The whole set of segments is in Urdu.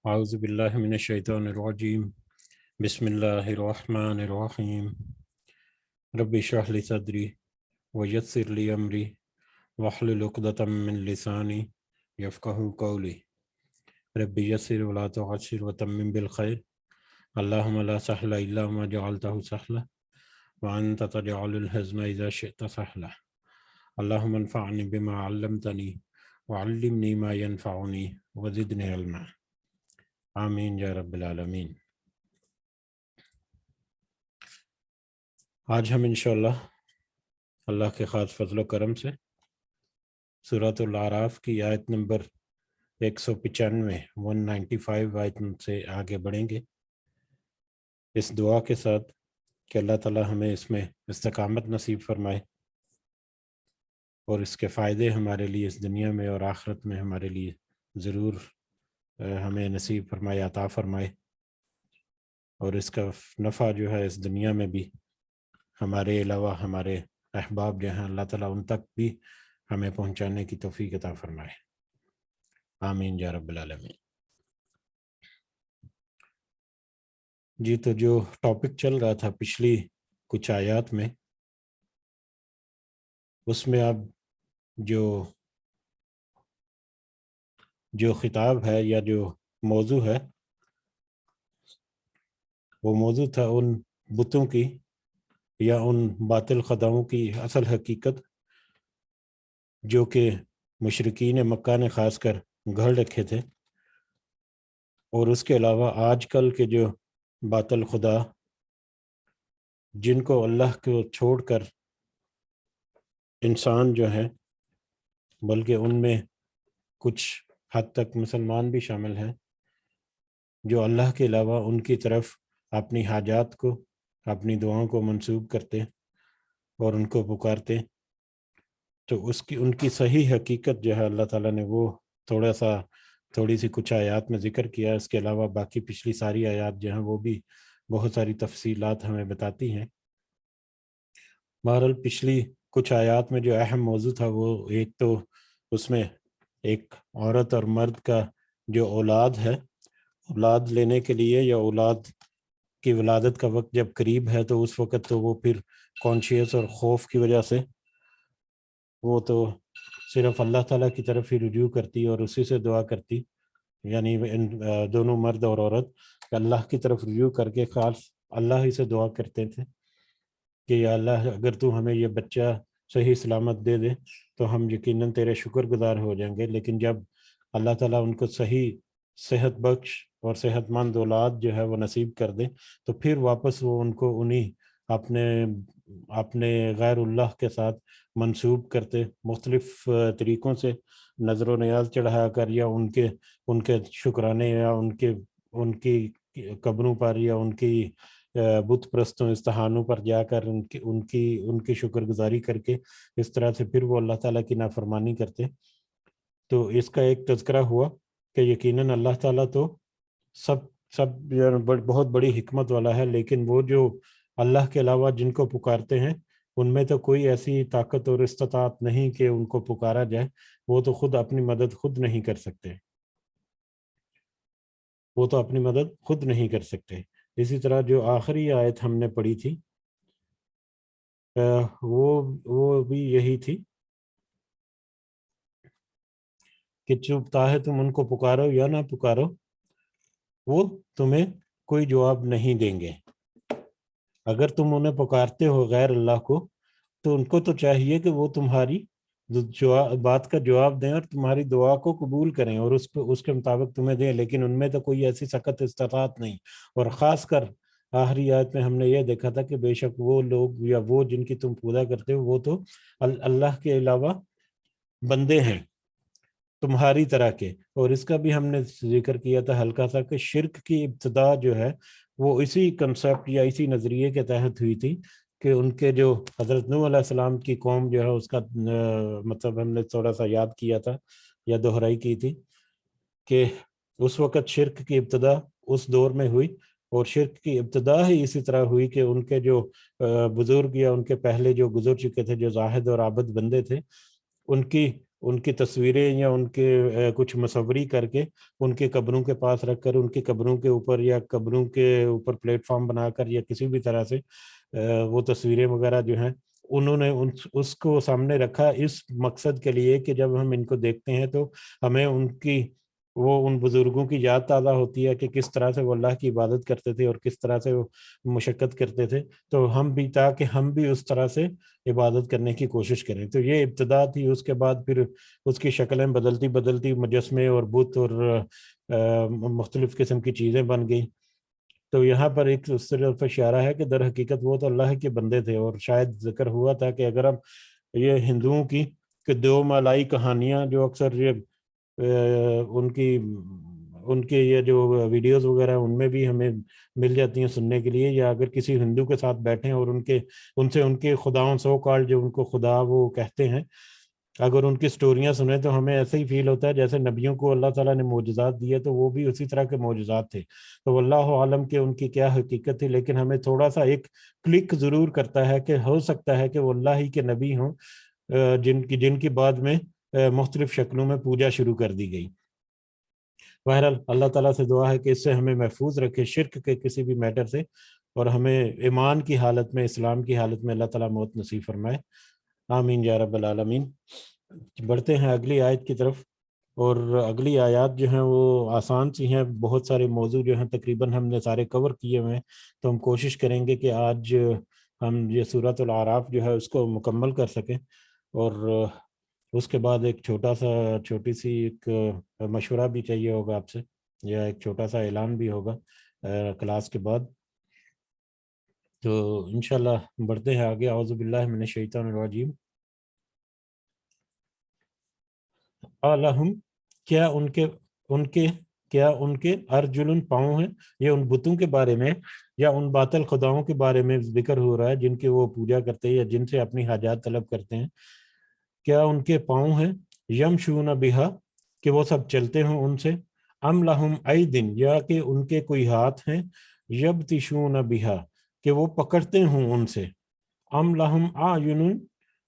اعوذ باللہ من الشیطان الرجیم بسم اللہ الرحمن الرحیم رب اشرح لی صدری ویسر لی امری واحلل عقدۃ من لسانی یفقہوا قولی رب یسر ولا تعسر وتمم بالخیر اللہم لا سہل الا ما جعلتہ سہلا وانت تجعل الحزن اذا شئت سہلا اللہم انفعنی بما علمتنی وعلمنی ما ینفعنی وزدنی علما آمین یا رب العالمین۔ آج ہم انشاءاللہ اللہ کے خاص فضل و کرم سے سورۃ الاعراف کی آیت نمبر 195 195 آیت سے آگے بڑھیں گے، اس دعا کے ساتھ کہ اللہ تعالی ہمیں اس میں استقامت نصیب فرمائے اور اس کے فائدے ہمارے لیے اس دنیا میں اور آخرت میں ہمارے لیے ضرور ہمیں نصیب فرمائے، عطا فرمائے، اور اس کا نفع جو ہے اس دنیا میں بھی ہمارے علاوہ ہمارے احباب جو ہیں اللہ تعالیٰ ان تک بھی ہمیں پہنچانے کی توفیق عطا فرمائے، آمین یا رب العالمین۔ جی، تو جو ٹاپک چل رہا تھا پچھلی کچھ آیات میں، اس میں اب جو خطاب ہے یا جو موضوع ہے وہ موضوع تھا ان بتوں کی یا ان باطل خداؤں کی اصل حقیقت جو کہ مشرکین مکہ نے خاص کر گھڑ رکھے تھے، اور اس کے علاوہ آج کل کے جو باطل خدا جن کو اللہ کو چھوڑ کر انسان جو ہے، بلکہ ان میں کچھ حد تک مسلمان بھی شامل ہیں، جو اللہ کے علاوہ ان کی طرف اپنی حاجات کو، اپنی دعاؤں کو منسوب کرتے اور ان کو پکارتے، تو ان کی صحیح حقیقت جو ہے اللہ تعالیٰ نے وہ تھوڑی سی کچھ آیات میں ذکر کیا۔ اس کے علاوہ باقی پچھلی ساری آیات جو ہیں وہ بھی بہت ساری تفصیلات ہمیں بتاتی ہیں۔ بہرحال پچھلی کچھ آیات میں جو اہم موضوع تھا وہ ایک تو اس میں ایک عورت اور مرد کا جو اولاد ہے، اولاد لینے کے لیے یا اولاد کی ولادت کا وقت جب قریب ہے تو اس وقت تو وہ پھر کانشیس اور خوف کی وجہ سے وہ تو صرف اللہ تعالیٰ کی طرف ہی رجوع کرتی اور اسی سے دعا کرتی، یعنی دونوں مرد اور عورت اللہ کی طرف رجوع کر کے خاص اللہ ہی سے دعا کرتے تھے کہ یا اللہ اگر تو ہمیں یہ بچہ صحیح سلامت دے دے تو ہم یقیناً تیرے شکر گزار ہو جائیں گے۔ لیکن جب اللہ تعالیٰ ان کو صحیح صحت بخش اور صحت مند اولاد جو ہے وہ نصیب کر دے تو پھر واپس وہ ان کو انہی اپنے غیر اللہ کے ساتھ منسوب کرتے، مختلف طریقوں سے نظر و نیاز چڑھا کر، یا ان کے شکرانے، یا ان کی قبروں پر یا ان کی بت پرستوں استحانوں پر جا کر ان کی شکر گزاری کر کے اس طرح سے پھر وہ اللہ تعالیٰ کی نافرمانی کرتے۔ تو اس کا ایک تذکرہ ہوا کہ یقیناً اللہ تعالیٰ تو سب بہت بڑی حکمت والا ہے، لیکن وہ جو اللہ کے علاوہ جن کو پکارتے ہیں ان میں تو کوئی ایسی طاقت اور استطاعت نہیں کہ ان کو پکارا جائے، وہ تو خود اپنی مدد خود نہیں کر سکتے، وہ تو اپنی مدد خود نہیں کر سکتے۔ اسی طرح جو آخری آیت ہم نے پڑھی تھی وہ بھی یہی تھی کہ چاہے تم ان کو پکارو یا نہ پکارو وہ تمہیں کوئی جواب نہیں دیں گے۔ اگر تم انہیں پکارتے ہو غیر اللہ کو تو ان کو تو چاہیے کہ وہ تمہاری بات کا جواب دیں اور تمہاری دعا کو قبول کریں اور اس کے مطابق تمہیں دیں، لیکن ان میں تو کوئی ایسی سخت استطاعت نہیں۔ اور خاص کر آخری آیت میں ہم نے یہ دیکھا تھا کہ بے شک وہ لوگ یا وہ جن کی تم پوجا کرتے ہو وہ تو اللہ کے علاوہ بندے ہیں تمہاری طرح کے۔ اور اس کا بھی ہم نے ذکر کیا تھا ہلکا سا کہ شرک کی ابتدا جو ہے وہ اسی کنسیپٹ یا اسی نظریے کے تحت ہوئی تھی کہ ان کے جو حضرت نوح علیہ السلام کی قوم جو ہے اس کا مطلب ہم نے تھوڑا سا یاد کیا تھا یا دہرائی کی تھی کہ اس وقت شرک کی ابتدا اس دور میں ہوئی، اور شرک کی ابتدا ہی اسی طرح ہوئی کہ ان کے جو بزرگ یا ان کے پہلے جو گزر چکے تھے جو زاہد اور عابد بندے تھے ان کی ان کی تصویریں یا ان کے کچھ مصوری کر کے ان کے قبروں کے پاس رکھ کر ان کی قبروں کے اوپر یا قبروں کے اوپر پلیٹ فارم بنا کر یا کسی بھی طرح سے وہ تصویریں وغیرہ جو ہیں انہوں نے اس کو سامنے رکھا اس مقصد کے لیے کہ جب ہم ان کو دیکھتے ہیں تو ہمیں ان بزرگوں کی یاد تازہ ہوتی ہے کہ کس طرح سے وہ اللہ کی عبادت کرتے تھے اور کس طرح سے وہ مشقت کرتے تھے، تو تاکہ ہم بھی اس طرح سے عبادت کرنے کی کوشش کریں۔ تو یہ ابتدا تھی، اس کے بعد پھر اس کی شکلیں بدلتی مجسمے اور بت اور مختلف قسم کی چیزیں بن گئی۔ تو یہاں پر ایک اس طرف اشارہ ہے کہ در حقیقت وہ تو اللہ کے بندے تھے، اور شاید ذکر ہوا تھا کہ اگر ہم یہ ہندوؤں کی کہ دو مالائی کہانیاں جو اکثر ان کے یہ جو ویڈیوز وغیرہ ان میں بھی ہمیں مل جاتی ہیں سننے کے لیے، یا اگر کسی ہندو کے ساتھ بیٹھیں اور ان کے خداؤں سو کال جو ان کو خدا وہ کہتے ہیں، اگر ان کی سٹوریاں سنیں تو ہمیں ایسے ہی فیل ہوتا ہے جیسے نبیوں کو اللہ تعالیٰ نے معجزات دیے تو وہ بھی اسی طرح کے معجزات تھے۔ تو واللہ عالم کہ ان کی کیا حقیقت تھی، لیکن ہمیں تھوڑا سا ایک کلک ضرور کرتا ہے کہ ہو سکتا ہے کہ وہ اللہ ہی کے نبی ہوں جن کی بعد میں مختلف شکلوں میں پوجا شروع کر دی گئی۔ بہرحال اللہ تعالیٰ سے دعا ہے کہ اس سے ہمیں محفوظ رکھے شرک کے کسی بھی میٹر سے، اور ہمیں ایمان کی حالت میں، اسلام کی حالت میں اللہ تعالیٰ موت نصیب فرمائے، آمین یا رب العالمین۔ بڑھتے ہیں اگلی آیت کی طرف، اور اگلی آیات جو ہیں وہ آسان سی ہیں، بہت سارے موضوع جو ہیں تقریباً ہم نے سارے کور کیے ہوئے ہیں، تو ہم کوشش کریں گے کہ آج ہم یہ سورۃ الاعراف جو ہے اس کو مکمل کر سکیں، اور اس کے بعد ایک چھوٹی سی ایک مشورہ بھی چاہیے ہوگا آپ سے، یا ایک چھوٹا سا اعلان بھی ہوگا کلاس کے بعد۔ تو انشاءاللہ بڑھتے ہیں آگے۔ اعوذ باللہ من الشیطان الرجیم۔ الہم کیا ان کے ارجلن پاؤں ہیں، یہ ان بتوں کے بارے میں یا ان باطل خداؤں کے بارے میں ذکر ہو رہا ہے جن کی وہ پوجا کرتے ہیں یا جن سے اپنی حاجات طلب کرتے ہیں؟ کیا ان کے پاؤں ہیں؟ یمشون بہا کہ وہ سب چلتے ہوں ان سے، ام لہم ایدن یا کہ ان کے کوئی ہاتھ ہیں، یبتشون بہا کہ وہ پکڑتے ہوں ان سے، ام لہم اعین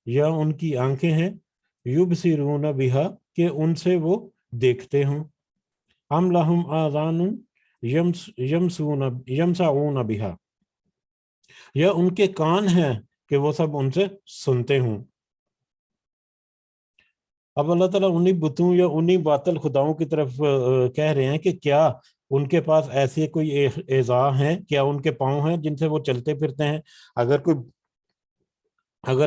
یا ان کی آنکھیں ہیں، یبصرون بہا کہ ان سے وہ دیکھتے ہوں، ام لہم آذان یمسعون بہا یا ان کے کان ہیں کہ وہ سب ان سے سنتے ہوں۔ اب اللہ تعالیٰ انہی بتوں یا انہی باطل خداؤں کی طرف کہہ رہے ہیں کہ کیا ان کے پاس ایسے کوئی اعضاء ہیں، کیا ان کے پاؤں ہیں جن سے وہ چلتے پھرتے ہیں؟ اگر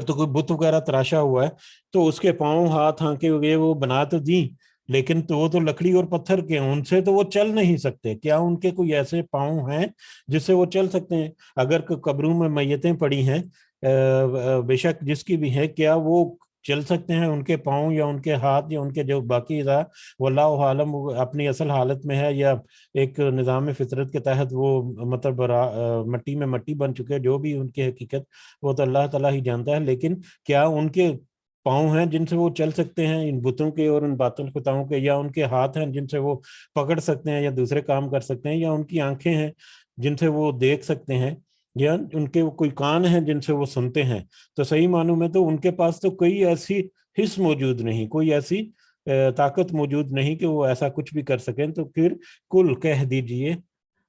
تو کوئی بت وغیرہ تراشا ہوا ہے تو اس کے پاؤں ہاتھ آنکھیں وغیرہ وہ بنا تو دیں، لیکن تو وہ تو لکڑی اور پتھر کے ہیں، ان سے تو وہ چل نہیں سکتے۔ کیا ان کے کوئی ایسے پاؤں ہیں جس سے وہ چل سکتے ہیں؟ اگر قبروں میں میتیں پڑی ہیں بے شک جس کی بھی ہے، کیا وہ چل سکتے ہیں؟ ان کے پاؤں یا ان کے ہاتھ یا ان کے جو باقی اعضاء واللہ عالم اپنی اصل حالت میں ہے یا ایک نظام فطرت کے تحت وہ مطلب مٹی میں مٹی بن چکے، جو بھی ان کی حقیقت وہ تو اللہ تعالیٰ ہی جانتا ہے، لیکن کیا ان کے پاؤں ہیں جن سے وہ چل سکتے ہیں ان بتوں کے اور ان باطل خداؤں کے، یا ان کے ہاتھ ہیں جن سے وہ پکڑ سکتے ہیں یا دوسرے کام کر سکتے ہیں، یا ان کی آنکھیں ہیں جن سے وہ دیکھ سکتے ہیں، یا ان کے کوئی کان ہیں جن سے وہ سنتے ہیں؟ تو صحیح معنوں میں تو ان کے پاس تو کوئی ایسی حص موجود نہیں، کوئی ایسی طاقت موجود نہیں کہ وہ ایسا کچھ بھی کر سکیں۔ تو پھر کل کہہ دیجئے،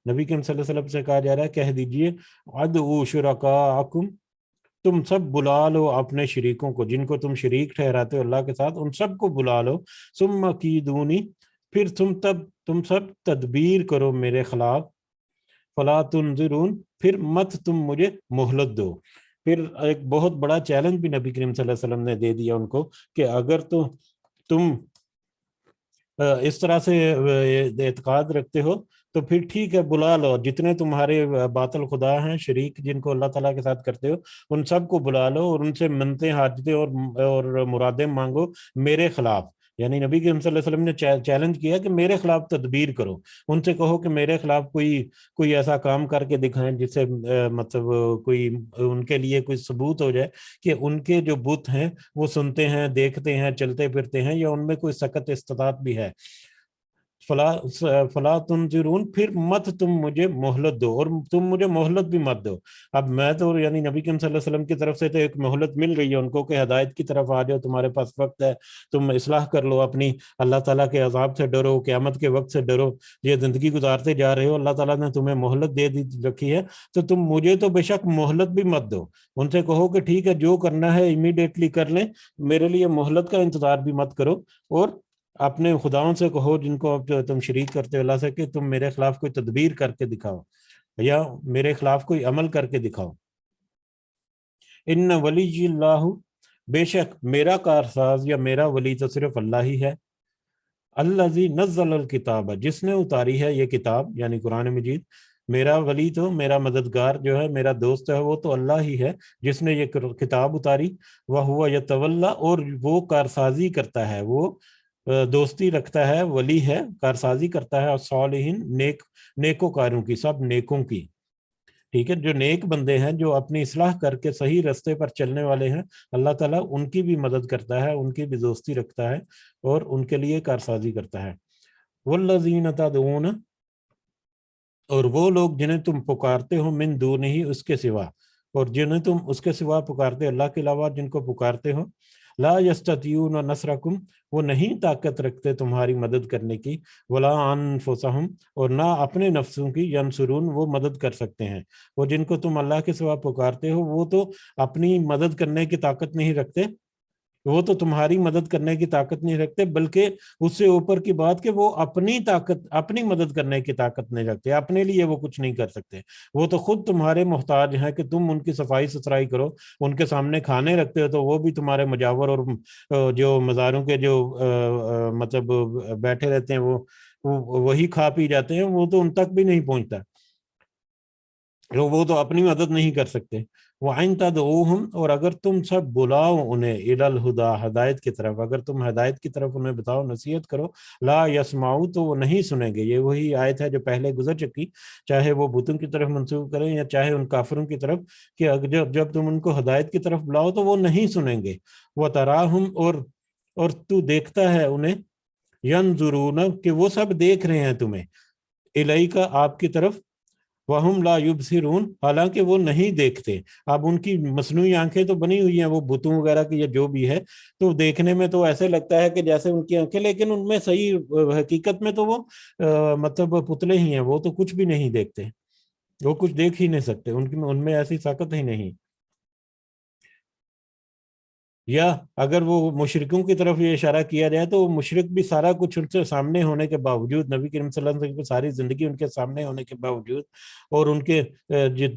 نبی کریم صلی اللہ علیہ وسلم سے کہا جا رہا ہے کہہ دیجئے ادعوا شرکاءکم، تم سب بلا لو اپنے شریکوں کو، جن کو تم شریک ٹھہراتے ہو اللہ کے ساتھ، ان سب کو بلا لو، ثم کیدونی پھر تم سب تدبیر کرو میرے خلاف، فلا تنظرون پھر مت تم مجھے مہلت دو۔ پھر ایک بہت بڑا چیلنج بھی نبی کریم صلی اللہ علیہ وسلم نے دے دیا ان کو کہ اگر تو تم اس طرح سے اعتقاد رکھتے ہو تو پھر ٹھیک ہے، بلا لو جتنے تمہارے باطل خدا ہیں، شریک جن کو اللہ تعالیٰ کے ساتھ کرتے ہو، ان سب کو بلا لو اور ان سے منتیں حاجتیں اور مرادیں مانگو میرے خلاف۔ یعنی نبی کریم صلی اللہ علیہ وسلم نے چیلنج کیا کہ میرے خلاف تدبیر کرو، ان سے کہو کہ میرے خلاف کوئی ایسا کام کر کے دکھائیں جس سے مطلب کوئی ان کے لیے کوئی ثبوت ہو جائے کہ ان کے جو بت ہیں وہ سنتے ہیں، دیکھتے ہیں، چلتے پھرتے ہیں، یا ان میں کوئی سخت استطاعت بھی ہے۔ فلا تنظرون، پھر مت تم مجھے مہلت دو، اور تم مجھے مہلت بھی مت دو۔ اب میں تو یعنی نبی کریم صلی اللہ علیہ وسلم کی طرف سے تو ایک مہلت مل رہی ہے ان کو کہ ہدایت کی طرف آ جاؤ، تمہارے پاس وقت ہے، تم اصلاح کر لو اپنی، اللہ تعالیٰ کے عذاب سے ڈرو، قیامت کے وقت سے ڈرو، یہ زندگی گزارتے جا رہے ہو، اللہ تعالیٰ نے تمہیں مہلت دے دی رکھی ہے، تو تم مجھے تو بے شک مہلت بھی مت دو۔ ان سے کہو کہ ٹھیک ہے جو کرنا ہے امیڈیٹلی کر لیں، میرے لیے مہلت کا انتظار بھی مت کرو، اور اپنے خداؤں سے کہو جن کو اب تم شریک کرتے ہو اللہ سے کہ تم میرے خلاف کوئی تدبیر کر کے دکھاؤ یا میرے خلاف کوئی عمل کر کے دکھاؤ۔ ان ولی اللہ، بے شک میرا کارساز یا میرا ولی تو صرف اللہ ہی ہے، الذی نزل الکتاب، جس نے اتاری ہے یہ کتاب یعنی قرآن مجید، میرا ولی تو میرا مددگار جو ہے میرا دوست ہے وہ تو اللہ ہی ہے جس نے یہ کتاب اتاری، وہو یتولا، اور وہ کارسازی کرتا ہے، وہ دوستی رکھتا ہے، ولی ہے، کارسازی کرتا ہے، اور صالحین، نیکوکاروں کی، سب نیکوں کی، ٹھیک ہے، جو نیک بندے ہیں جو اپنی اصلاح کر کے صحیح رستے پر چلنے والے ہیں، اللہ تعالیٰ ان کی بھی مدد کرتا ہے، ان کی بھی دوستی رکھتا ہے اور ان کے لیے کارسازی کرتا ہے۔ والذین تدعون، اور وہ لوگ جنہیں تم پکارتے ہو، من دونہ، اس کے سوا، اور جنہیں تم اس کے سوا پکارتے ہو، اللہ کے علاوہ جن کو پکارتے ہو، لا یستطیعون نصرکم، وہ نہیں طاقت رکھتے تمہاری مدد کرنے کی، ولا انفسہم، اور نہ اپنے نفسوں کی، ینصرون، وہ مدد کر سکتے ہیں۔ وہ جن کو تم اللہ کے سوا پکارتے ہو وہ تو اپنی مدد کرنے کی طاقت نہیں رکھتے، وہ تو تمہاری مدد کرنے کی طاقت نہیں رکھتے، بلکہ اس سے اوپر کی بات کہ وہ اپنی طاقت، اپنی مدد کرنے کی طاقت نہیں رکھتے، اپنے لیے وہ کچھ نہیں کر سکتے، وہ تو خود تمہارے محتاج ہیں کہ تم ان کی صفائی ستھرائی کرو، ان کے سامنے کھانے رکھتے ہو تو وہ بھی تمہارے مجاور اور جو مزاروں کے جو مطلب بیٹھے رہتے ہیں وہ وہی کھا پی جاتے ہیں، وہ تو ان تک بھی نہیں پہنچتا، وہ تو اپنی مدد نہیں کر سکتے۔ وَإِن تَدْعُوهُمْ، اور اگر تم سب بلاؤ انہیں، إِلَى الْهُدَىٰ، ہدایت کی طرف، اگر تم ہدایت کی طرف انہیں بتاؤ، نصیحت کرو، لا يسمعوا، تو وہ نہیں سنیں گے۔ یہ وہی آیت ہے جو پہلے گزر چکی، چاہے وہ بتوں کی طرف منسوب کریں یا چاہے ان کافروں کی طرف، کہ جب تم ان کو ہدایت کی طرف بلاؤ تو وہ نہیں سنیں گے۔ وَتَرَاهُمْ، اور تو دیکھتا ہے انہیں، يَنظُرُونَ، کہ وہ سب دیکھ رہے ہیں تمہیں، إِلَيْكَ، آپ کی طرف، وَهُمْ لَا يُبْصِرُونَ، حالانکہ وہ نہیں دیکھتے۔ اب ان کی مصنوعی آنکھیں تو بنی ہوئی ہیں وہ بتوں وغیرہ کی یا جو بھی ہے، تو دیکھنے میں تو ایسے لگتا ہے کہ جیسے ان کی آنکھیں، لیکن ان میں صحیح حقیقت میں تو وہ مطلب پتلے ہی ہیں، وہ تو کچھ بھی نہیں دیکھتے، وہ کچھ دیکھ ہی نہیں سکتے، ان میں ایسی طاقت ہی نہیں۔ یا اگر وہ مشرکوں کی طرف یہ اشارہ کیا جائے تو وہ مشرک بھی سارا کچھ ان سے سامنے ہونے کے باوجود، نبی کریم صلی اللہ علیہ وسلم کی ساری زندگی ان کے سامنے ہونے کے باوجود، اور ان کے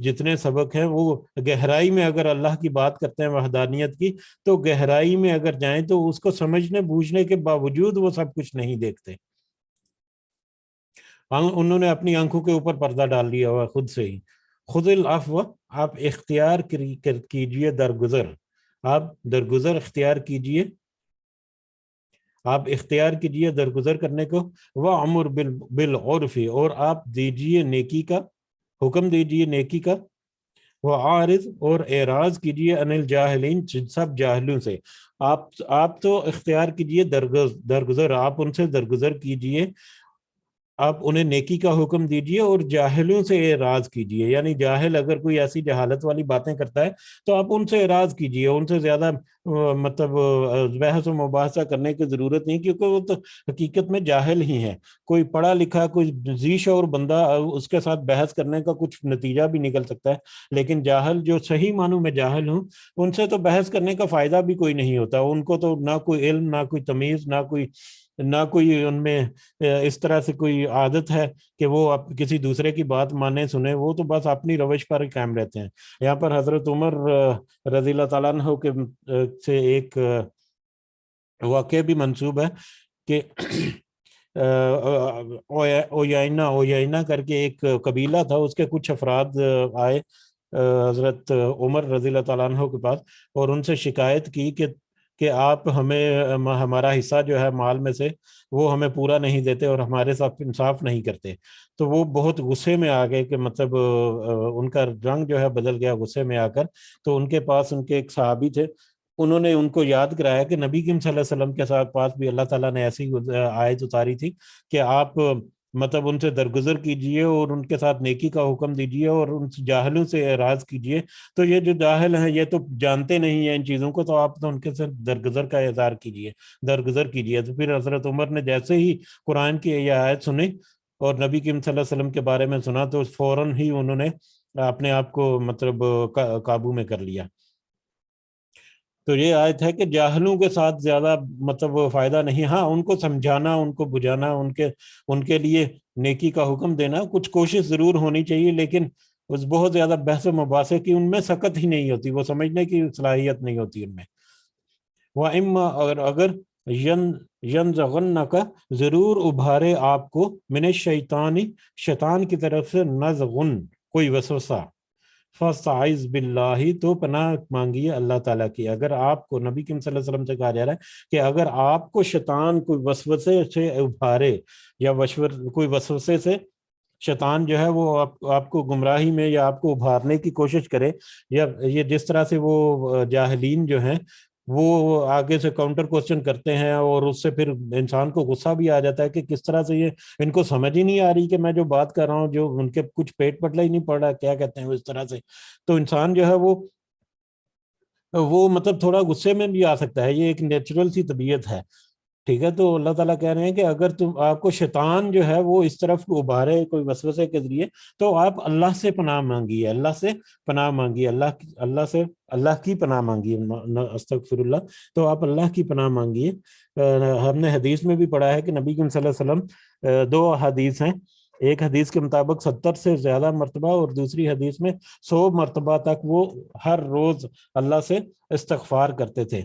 جتنے سبق ہیں وہ گہرائی میں اگر اللہ کی بات کرتے ہیں وحدانیت کی، تو گہرائی میں اگر جائیں تو اس کو سمجھنے بوجھنے کے باوجود وہ سب کچھ نہیں دیکھتے، انہوں نے اپنی آنکھوں کے اوپر پردہ ڈال لیا ہوا خود سے ہی۔ خذ العفو، آپ اختیار کیجئے درگزر، آپ درگزر اختیار کیجئے، آپ اختیار کیجئے درگزر کرنے کو، وَأْمُرْ بِالْعُرْفِ، اور آپ دیجئے نیکی کا حکم، دیجئے نیکی کا، وَعَارِضْ، اور اعراض کیجئے، عَنِ الْجَاهِلِينَ، سب جاہلوں سے، آپ تو اختیار کیجئے درگزر، آپ ان سے درگزر کیجئے، آپ انہیں نیکی کا حکم دیجئے اور جاہلوں سے اعراض کیجئے، یعنی جاہل اگر کوئی ایسی جہالت والی باتیں کرتا ہے تو آپ ان سے اعراض کیجئے، ان سے زیادہ مطلب بحث و مباحثہ کرنے کی ضرورت نہیں، کیونکہ وہ تو حقیقت میں جاہل ہی ہیں۔ کوئی پڑھا لکھا، کوئی ذی شعور بندہ، اس کے ساتھ بحث کرنے کا کچھ نتیجہ بھی نکل سکتا ہے، لیکن جاہل، جو صحیح معنوں میں جاہل ہوں، ان سے تو بحث کرنے کا فائدہ بھی کوئی نہیں ہوتا، ان کو تو نہ کوئی علم، نہ کوئی تمیز، نہ کوئی ان میں اس طرح سے کوئی عادت ہے کہ وہ کسی دوسرے کی بات مانے سنے، وہ تو بس اپنی روش پر قائم رہتے ہیں۔ یہاں پر حضرت عمر رضی اللہ تعالیٰ عنہ کے سے ایک واقعہ بھی منسوب ہے کہ اویائنا کر کے ایک قبیلہ تھا، اس کے کچھ افراد آئے حضرت عمر رضی اللہ تعالیٰ عنہ کے پاس اور ان سے شکایت کی کہ آپ ہمیں ہمارا حصہ جو ہے مال میں سے وہ ہمیں پورا نہیں دیتے اور ہمارے ساتھ انصاف نہیں کرتے۔ تو وہ بہت غصے میں آ گئے کہ مطلب ان کا رنگ جو ہے بدل گیا غصے میں آ کر۔ تو ان کے پاس ان کے ایک صحابی تھے، انہوں نے ان کو یاد کرایا کہ نبی کریم صلی اللہ علیہ وسلم کے ساتھ پاس بھی اللہ تعالیٰ نے ایسی آیت اتاری تھی کہ آپ مطلب ان سے درگزر کیجئے اور ان کے ساتھ نیکی کا حکم دیجئے اور ان جاہلوں سے اعراض کیجئے. تو یہ جو جاہل ہیں یہ تو جانتے نہیں ہیں ان چیزوں کو، تو آپ تو ان کے ساتھ درگزر کا اظہار کیجئے، درگزر کیجئے. تو پھر حضرت عمر نے جیسے ہی قرآن کی یہ آیت سنی اور نبی کریم صلی اللہ علیہ وسلم کے بارے میں سنا تو فوراً ہی انہوں نے اپنے آپ کو مطلب قابو میں کر لیا. تو یہ آیت ہے کہ جاہلوں کے ساتھ زیادہ مطلب فائدہ نہیں. ہاں ان کو سمجھانا، ان کو بجھانا، ان کے لیے نیکی کا حکم دینا، کچھ کوشش ضرور ہونی چاہیے، لیکن اس بہت زیادہ بحث و مباحثے کی ان میں سکت ہی نہیں ہوتی، وہ سمجھنے کی صلاحیت نہیں ہوتی ان میں. وَإِمَّا اگر يَنزَغَنَّكَ ضرور ابھارے آپ کو من الشیطان شیطان کی طرف سے نزغن کوئی وسوسہ، فَاسْتَعِذْ بِاللَّهِ تو پناہ مانگیے اللہ تعالیٰ کی. اگر آپ کو نبی کریم صلی اللہ علیہ وسلم سے کہا جا رہا ہے کہ اگر آپ کو شیطان کوئی وسوسے سے ابھارے یا کوئی وسوسے سے شیطان جو ہے وہ آپ کو گمراہی میں یا آپ کو ابھارنے کی کوشش کرے، یا یہ جس طرح سے وہ جاہلین جو ہیں وہ آگے سے کاؤنٹر کوسچن کرتے ہیں اور اس سے پھر انسان کو غصہ بھی آ جاتا ہے کہ کس طرح سے یہ ان کو سمجھ ہی نہیں آ رہی کہ میں جو بات کر رہا ہوں، جو ان کے کچھ پیٹ پتلا ہی نہیں پڑ رہا، کیا کہتے ہیں وہ اس طرح سے. تو انسان جو ہے وہ مطلب تھوڑا غصے میں بھی آ سکتا ہے، یہ ایک نیچرل سی طبیعت ہے. ٹھیک ہے، تو اللہ تعالیٰ کہہ رہے ہیں کہ اگر آپ کو شیطان جو ہے وہ اس طرف کو ابھارے کوئی وسوسے کے ذریعے تو آپ اللہ سے پناہ مانگیے، اللہ سے پناہ مانگیے، اللہ کی پناہ مانگیے، استغفر اللہ. تو آپ اللہ کی پناہ مانگیے. ہم نے حدیث میں بھی پڑھا ہے کہ نبی صلی اللہ علیہ وسلم دو حدیث ہیں، ایک حدیث کے مطابق 70 سے زیادہ مرتبہ اور دوسری حدیث میں 100 مرتبہ تک وہ ہر روز اللہ سے استغفار کرتے تھے.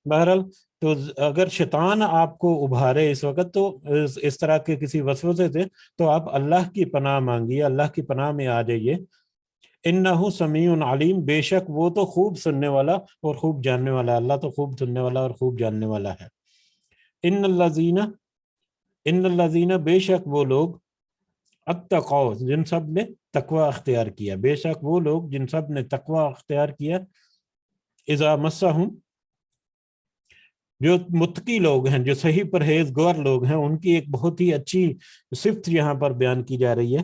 بہرحال تو اگر شیطان آپ کو ابھارے اس وقت تو اس طرح کے کسی وسوسے سے تو آپ اللہ کی پناہ مانگیے، اللہ کی پناہ میں آ جائیے. انہ سمیع علیم، بے شک وہ تو خوب سننے والا اور خوب جاننے والا، اللہ تو خوب سننے والا اور خوب جاننے والا ہے. ان الذین بے شک وہ لوگ اتقوا جن سب نے تقوی اختیار کیا، بے شک وہ لوگ جن سب نے تقوی اختیار کیا، اذا مسہم جو متقی لوگ ہیں، جو صحیح پرہیزگار لوگ ہیں، ان کی ایک بہت ہی اچھی صفت یہاں پر بیان کی جا رہی ہے.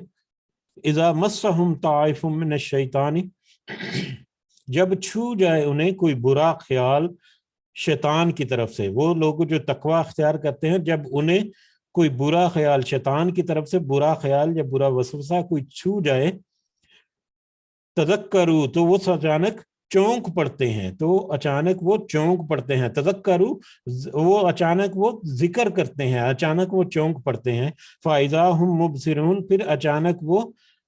اذا مسہم طائف من الشیطان، جب چھو جائے انہیں کوئی برا خیال شیطان کی طرف سے. وہ لوگ جو تقوی اختیار کرتے ہیں، جب انہیں کوئی برا خیال شیطان کی طرف سے برا خیال یا برا وسوسہ کوئی چھو جائے، تذکروا تو وہ اچانک چونک پڑتے ہیں، تو اچانک وہ چونک پڑتے ہیں. تذکروا وہ اچانک وہ ذکر کرتے ہیں، اچانک وہ چونک پڑتے ہیں. فاذا ہم مبصرون پھر اچانک وہ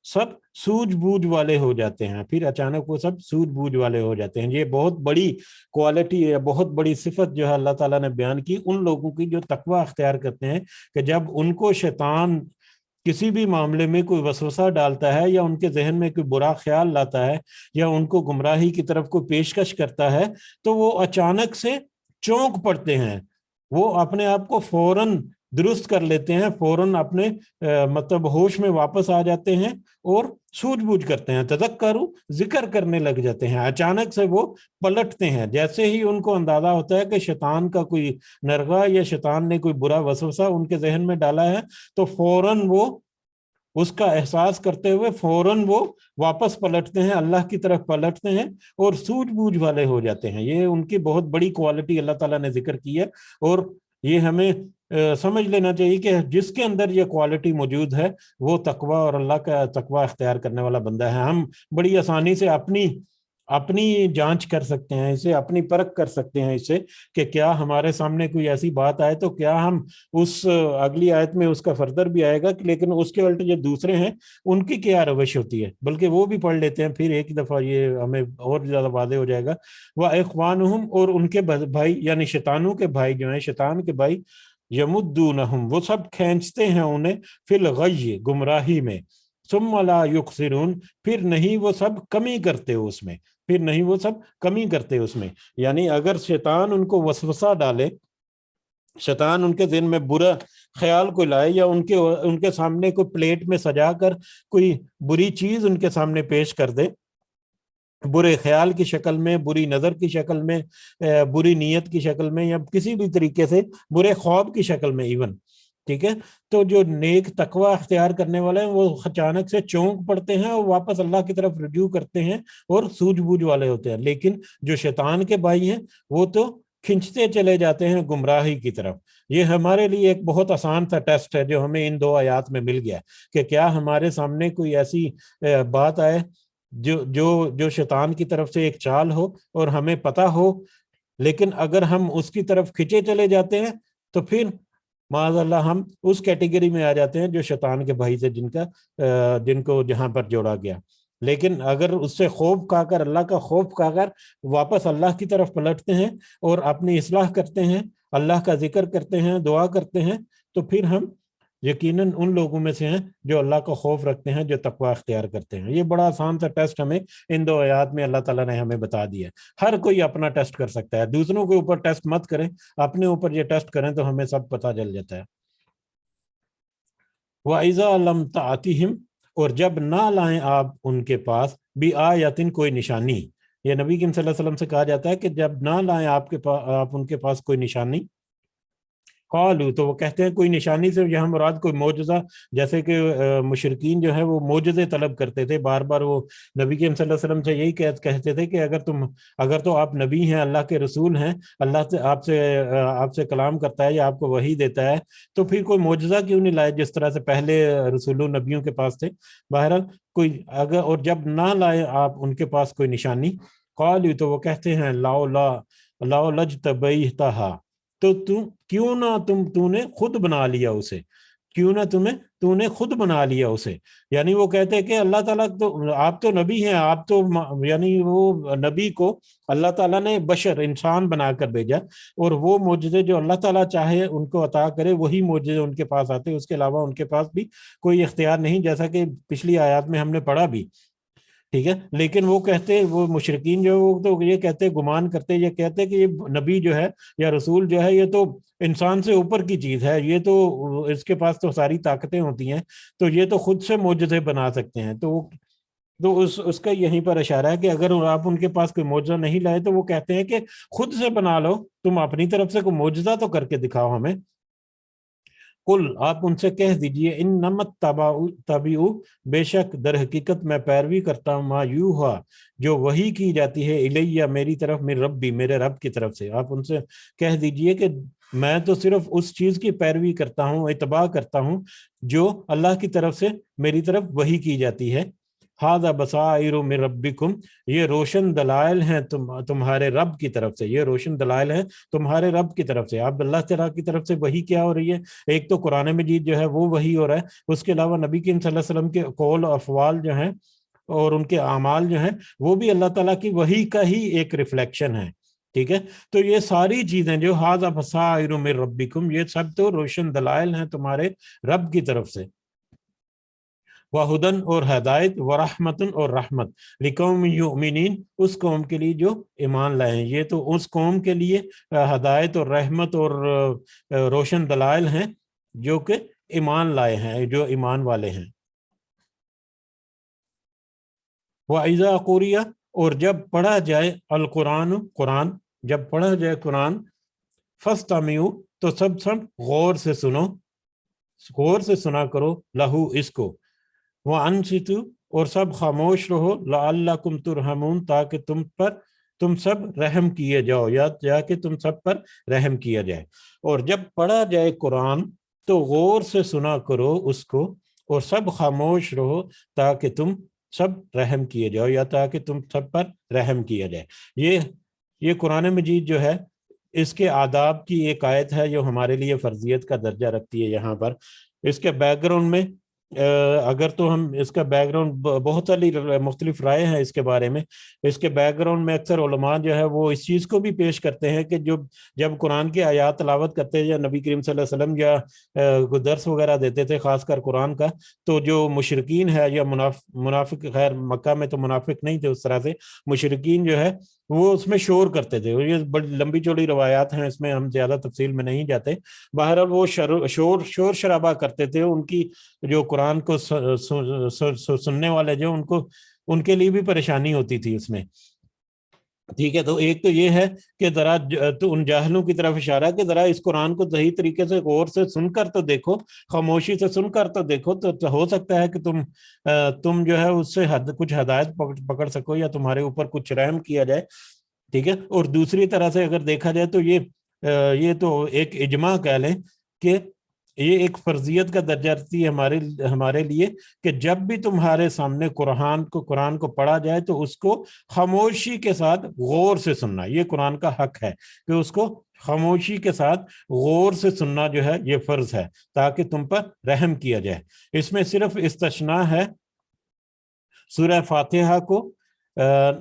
سب سوجھ بوجھ والے ہو جاتے ہیں، پھر اچانک وہ سب سوجھ بوجھ والے ہو جاتے ہیں. یہ بہت بڑی کوالٹی ہے، بہت بڑی صفت جو ہے اللہ تعالیٰ نے بیان کی ان لوگوں کی جو تقوی اختیار کرتے ہیں کہ جب ان کو شیطان کسی بھی معاملے میں کوئی وسوسہ ڈالتا ہے یا ان کے ذہن میں کوئی برا خیال لاتا ہے یا ان کو گمراہی کی طرف کوئی پیشکش کرتا ہے تو وہ اچانک سے چونک پڑتے ہیں، وہ اپنے آپ کو فوراً درست کر لیتے ہیں، فوراً اپنے مطلب ہوش میں واپس آ جاتے ہیں اور سوجھ بوجھ کرتے ہیں. تذکروا ذکر کرنے لگ جاتے ہیں، اچانک سے وہ پلٹتے ہیں. جیسے ہی ان کو اندازہ ہوتا ہے کہ شیطان کا کوئی نرغہ یا شیطان نے کوئی برا وسوسہ ان کے ذہن میں ڈالا ہے تو فوراً وہ اس کا احساس کرتے ہوئے فوراً وہ واپس پلٹتے ہیں، اللہ کی طرف پلٹتے ہیں اور سوجھ بوجھ والے ہو جاتے ہیں. یہ ان کی بہت بڑی کوالٹی اللہ تعالیٰ نے ذکر کی ہے اور یہ ہمیں سمجھ لینا چاہیے کہ جس کے اندر یہ کوالٹی موجود ہے وہ تقوی اور اللہ کا تقوی اختیار کرنے والا بندہ ہے. ہم بڑی آسانی سے اپنی جانچ کر سکتے ہیں، اسے اپنی پرکھ کر سکتے ہیں، اسے کہ کیا ہمارے سامنے کوئی ایسی بات آئے تو کیا ہم اس اگلی آیت میں اس کا فردر بھی آئے گا لیکن اس کے الٹ جو دوسرے ہیں ان کی کیا روش ہوتی ہے، بلکہ وہ بھی پڑھ لیتے ہیں پھر ایک دفعہ یہ ہمیں اور زیادہ واضح ہو جائے گا. وَإِخْوَانُهُمْ اور ان کے بھائی یعنی شیطانوں کے بھائی جو ہیں، شیطان کے بھائی، یمدونہم وہ سب کھینچتے ہیں انہیں فی الغی گمراہی میں، ثم لا یقصرون پھر نہیں وہ سب کمی کرتے اس میں، پھر نہیں وہ سب کمی کرتے اس میں. یعنی اگر شیطان ان کو وسوسہ ڈالے، شیطان ان کے ذہن میں برا خیال کو لائے یا ان کے سامنے کوئی پلیٹ میں سجا کر کوئی بری چیز ان کے سامنے پیش کر دے برے خیال کی شکل میں، بری نظر کی شکل میں، بری نیت کی شکل میں، یا کسی بھی طریقے سے برے خواب کی شکل میں ایون، ٹھیک ہے۔ تو جو نیک تقوی اختیار کرنے والے ہیں وہ اچانک سے چونک پڑتے ہیں اور واپس اللہ کی طرف رجوع کرتے ہیں اور سوجھ بوجھ والے ہوتے ہیں، لیکن جو شیطان کے بھائی ہیں وہ تو کھنچتے چلے جاتے ہیں گمراہی کی طرف۔ یہ ہمارے لیے ایک بہت آسان سا ٹیسٹ ہے جو ہمیں ان 2 آیات میں مل گیا کہ کیا ہمارے سامنے کوئی ایسی بات آئے جو شیطان کی طرف سے ایک چال ہو اور ہمیں پتہ ہو، لیکن اگر ہم اس کی طرف کھچے چلے جاتے ہیں تو پھر معاذ اللہ ہم اس کیٹیگری میں آ جاتے ہیں جو شیطان کے بھائی سے جن کو جہاں پر جوڑا گیا۔ لیکن اگر اس سے خوف کھا کر، اللہ کا خوف کھا کر واپس اللہ کی طرف پلٹتے ہیں اور اپنی اصلاح کرتے ہیں، اللہ کا ذکر کرتے ہیں، دعا کرتے ہیں، تو پھر ہم یقیناً ان لوگوں میں سے ہیں جو اللہ کا خوف رکھتے ہیں، جو تقوی اختیار کرتے ہیں۔ یہ بڑا آسان سا ٹیسٹ ہمیں ان 2 آیات میں اللہ تعالیٰ نے ہمیں بتا دیا ہے۔ ہر کوئی اپنا ٹیسٹ کر سکتا ہے، دوسروں کے اوپر ٹیسٹ مت کریں، اپنے اوپر یہ ٹیسٹ کریں تو ہمیں سب پتہ چل جاتا ہے۔ وَإِذَا لَمْ تَأْتِهِمْ، اور جب نہ لائیں آپ ان کے پاس، بِآیَةٍ، کوئی نشانی۔ یہ نبی کریم صلی اللہ علیہ وسلم سے کہا جاتا ہے کہ جب نہ لائیں آپ ان کے پاس کوئی نشانی، قالوا، تو وہ کہتے ہیں، کوئی نشانی سے یہاں مراد کوئی معجزہ، جیسے کہ مشرکین جو ہے وہ معجزے طلب کرتے تھے، بار بار وہ نبی کریم صلی اللہ علیہ وسلم سے یہی کہتے تھے کہ اگر تو آپ نبی ہیں، اللہ کے رسول ہیں، اللہ سے آپ سے کلام کرتا ہے یا آپ کو وحی دیتا ہے، تو پھر کوئی معجزہ کیوں نہیں لائے جس طرح سے پہلے رسولوں نبیوں کے پاس تھے۔ بہرحال اور جب نہ لائے آپ ان کے پاس کوئی نشانی، قالوا، تو وہ کہتے ہیں، لاؤ لجتبیتھا، تو کیوں نہ تو نے خود بنا لیا اسے، کیوں نہ تو نے خود بنا لیا اسے۔ یعنی وہ کہتے ہیں کہ اللہ تعالیٰ تو، آپ تو نبی ہیں، آپ تو، یعنی وہ نبی کو اللہ تعالیٰ نے بشر، انسان بنا کر بھیجا، اور وہ معجزے جو اللہ تعالیٰ چاہے ان کو عطا کرے وہی معجزے ان کے پاس آتے، اس کے علاوہ ان کے پاس بھی کوئی اختیار نہیں، جیسا کہ پچھلی آیات میں ہم نے پڑھا بھی، ٹھیک ہے۔ لیکن وہ مشرکین جو وہ تو یہ کہتے، گمان کرتے، یہ کہتے کہ یہ نبی جو ہے یا رسول جو ہے یہ تو انسان سے اوپر کی چیز ہے، یہ تو اس کے پاس تو ساری طاقتیں ہوتی ہیں، تو یہ تو خود سے معجزے بنا سکتے ہیں۔ تو اس کا یہیں پر اشارہ ہے کہ اگر آپ ان کے پاس کوئی معجزہ نہیں لائے تو وہ کہتے ہیں کہ خود سے بنا لو، تم اپنی طرف سے کوئی معجزہ تو کر کے دکھاؤ ہمیں۔ قل، آپ ان سے کہہ دیجئے، انما تبعو، بے شک در حقیقت میں پیروی کرتا ہوں، ما یوحا، جو وحی کی جاتی ہے، الیہ، میری طرف، من ربی، میرے رب کی طرف سے۔ آپ ان سے کہہ دیجئے کہ میں تو صرف اس چیز کی پیروی کرتا ہوں، اتباع کرتا ہوں جو اللہ کی طرف سے میری طرف وحی کی جاتی ہے۔ ھذا بصائر من ربکم، یہ روشن دلائل ہیں تمہارے رب کی طرف سے، یہ روشن دلائل ہیں تمہارے رب کی طرف سے۔ اب اللہ تعالیٰ کی طرف سے وحی کیا ہو رہی ہے؟ ایک تو قرآن مجید جو ہے وہ وحی ہو رہا ہے، اس کے علاوہ نبی کریم صلی اللہ علیہ وسلم کے قول و افعال جو ہیں اور ان کے اعمال جو ہیں وہ بھی اللہ تعالیٰ کی وحی کا ہی ایک ریفلیکشن ہے، ٹھیک ہے۔ تو یہ ساری چیزیں جو ھذا بصائر من ربکم، یہ سب تو روشن دلائل ہیں تمہارے رب کی طرف سے۔ وہدن، اور ہدایت، ورحمتن، اور رحمت، لقوم یؤمنین، اس قوم کے لیے جو ایمان لائے ہیں۔ یہ تو اس قوم کے لیے ہدایت اور رحمت اور روشن دلائل ہیں جو کہ ایمان لائے ہیں، جو ایمان والے ہیں۔ وَإِذَا قُرِئَ، اور جب پڑھا جائے، القرآن، قرآن، جب پڑھا جائے قرآن، فَاسْتَمِعُوا، تو سب غور سے سنو، غور سے سنا کرو، لہو، اس کو، وَأَنصِتُوا، اور سب خاموش رہو، لَعَلَّكُمْ تُرْحَمُونَ، تاکہ تم سب رحم کیے جاؤ، یا کہ تم سب پر رحم کیا جائے۔ اور جب پڑھا جائے قرآن تو غور سے سنا کرو اس کو، اور سب خاموش رہو تاکہ تم سب رحم کیے جاؤ، یا تاکہ تم سب پر رحم کیا جائے۔ یہ قرآن مجید جو ہے اس کے آداب کی ایک آیت ہے جو ہمارے لیے فرضیت کا درجہ رکھتی ہے۔ یہاں پر اس کے بیک گراؤنڈ میں اگر تو ہم اس کا بیک گراؤنڈ، بہت ساری مختلف رائے ہیں اس کے بارے میں، اس کے بیک گراؤنڈ میں اکثر علماء جو ہے وہ اس چیز کو بھی پیش کرتے ہیں کہ جب قرآن کی آیات تلاوت کرتے یا نبی کریم صلی اللہ علیہ وسلم یا درس وغیرہ دیتے تھے خاص کر قرآن کا، تو جو مشرکین ہے یا منافق، خیر مکہ میں تو منافق نہیں تھے اس طرح سے، مشرکین جو ہے وہ اس میں شور کرتے تھے۔ یہ بڑی لمبی چوڑی روایات ہیں، اس میں ہم زیادہ تفصیل میں نہیں جاتے۔ بہرحال وہ شور شرابہ کرتے تھے، ان کی جو قرآن کو سننے والے جو ان کو ان کے لیے بھی پریشانی ہوتی تھی اس میں. ٹھیک ہے, تو ایک تو یہ ہے کہ ذرا تو ان جاہلوں کی طرف اشارہ کہ ذرا اس قرآن کو صحیح طریقے سے غور سے سن کر تو دیکھو, خاموشی سے سن کر تو دیکھو, تو ہو سکتا ہے کہ تم جو ہے اس سے کچھ ہدایت پکڑ سکو یا تمہارے اوپر کچھ رحم کیا جائے. ٹھیک ہے. اور دوسری طرح سے اگر دیکھا جائے تو یہ تو ایک اجماع کہہ لیں کہ یہ ایک فرضیت کا درجہ رکھتی ہے ہمارے لیے کہ جب بھی تمہارے سامنے قرآن کو پڑھا جائے تو اس کو خاموشی کے ساتھ غور سے سننا. یہ قرآن کا حق ہے کہ اس کو خاموشی کے ساتھ غور سے سننا جو ہے یہ فرض ہے تاکہ تم پر رحم کیا جائے. اس میں صرف استثناء ہے سورہ فاتحہ کو